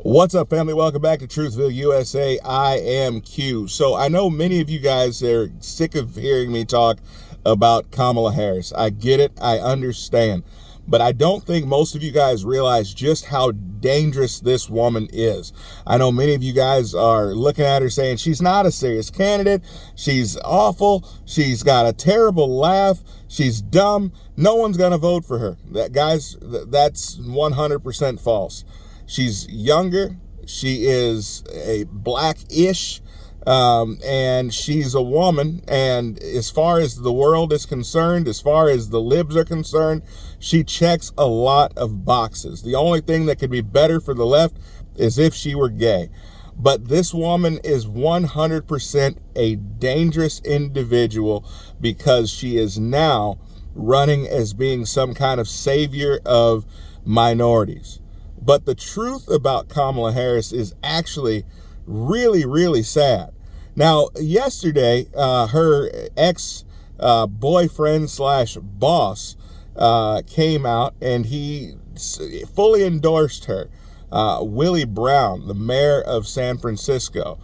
What's up, family? Welcome back to Truthville, USA. I am Q. So I know many of you guys are sick of hearing me talk about Kamala Harris. I get it. I understand. But I don't think most of you guys realize just how dangerous this woman is. I know many of you guys are looking at her saying she's not a serious candidate. She's awful. She's got a terrible laugh. She's dumb. No one's going to vote for her. That's 100% false. She's younger. She is a black-ish, and she's a woman. And as far as the world is concerned, as far as the libs are concerned, she checks a lot of boxes. The only thing that could be better for the left is if she were gay. But this woman is 100% a dangerous individual because she is now running as being some kind of savior of minorities. But the truth about Kamala Harris is actually really, really sad. Now, yesterday, her ex-boyfriend slash boss came out and he fully endorsed her. Willie Brown, the mayor of San Francisco.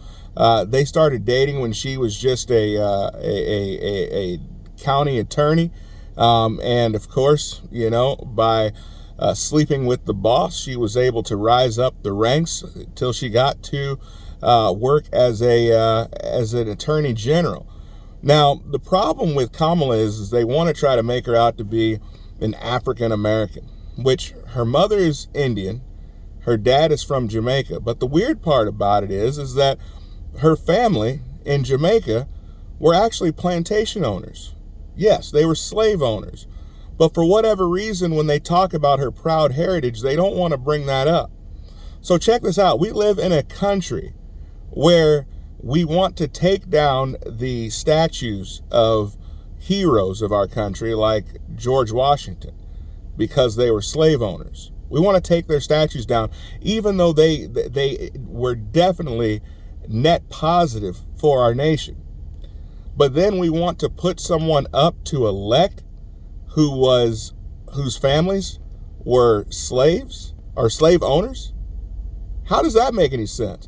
They started dating when she was just a county attorney. And of course, you know, by sleeping with the boss, she was able to rise up the ranks until she got to work as an attorney general. Now, the problem with Kamala is they want to try to make her out to be an African American, which her mother is Indian, her dad is from Jamaica. But the weird part about it is that her family in Jamaica were actually plantation owners. Yes, they were slave owners. But for whatever reason, when they talk about her proud heritage, they don't want to bring that up. So check this out. We live in a country where we want to take down the statues of heroes of our country like George Washington because they were slave owners. We want to take their statues down, even though they were definitely net positive for our nation. But then we want to put someone up to elect whose families were slaves or slave owners? How does that make any sense?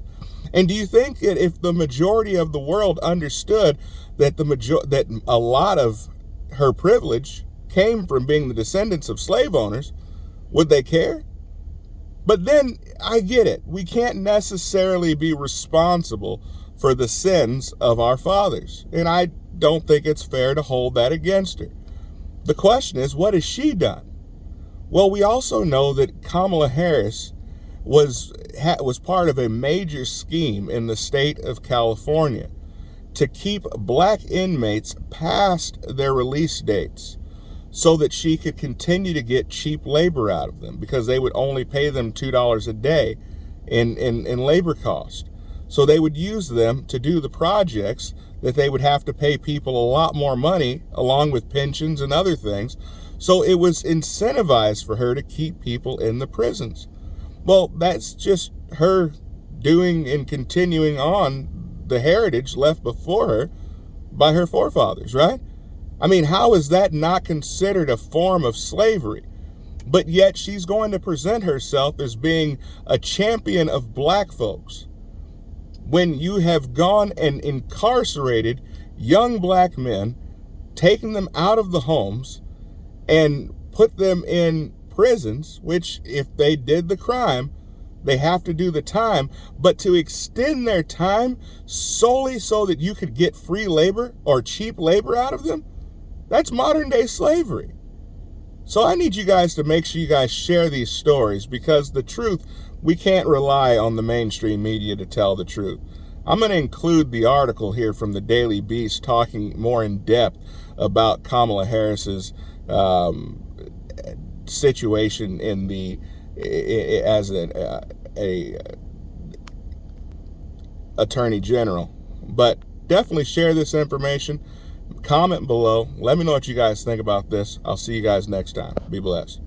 And do you think that if the majority of the world understood that that a lot of her privilege came from being the descendants of slave owners, would they care? But then I get it. We can't necessarily be responsible for the sins of our fathers. And I don't think it's fair to hold that against her. The question is, what has she done? Well, we also know that Kamala Harris was part of a major scheme in the state of California to keep black inmates past their release dates so that she could continue to get cheap labor out of them because they would only pay them $2 a day in labor cost. So they would use them to do the projects that they would have to pay people a lot more money along with pensions and other things. So it was incentivized for her to keep people in the prisons. Well, that's just her doing and continuing on the heritage left before her by her forefathers, right? I mean, how is that not considered a form of slavery? But yet she's going to present herself as being a champion of black folks, when you have gone and incarcerated young black men, taken them out of the homes and put them in prisons, which if they did the crime, they have to do the time, but to extend their time solely so that you could get free labor or cheap labor out of them, that's modern day slavery. So I need you guys to make sure you guys share these stories because the truth, we can't rely on the mainstream media to tell the truth. I'm going to include the article here from the Daily Beast talking more in depth about Kamala Harris's situation as a attorney general. But definitely share this information. Comment below. Let me know what you guys think about this. I'll see you guys next time. Be blessed.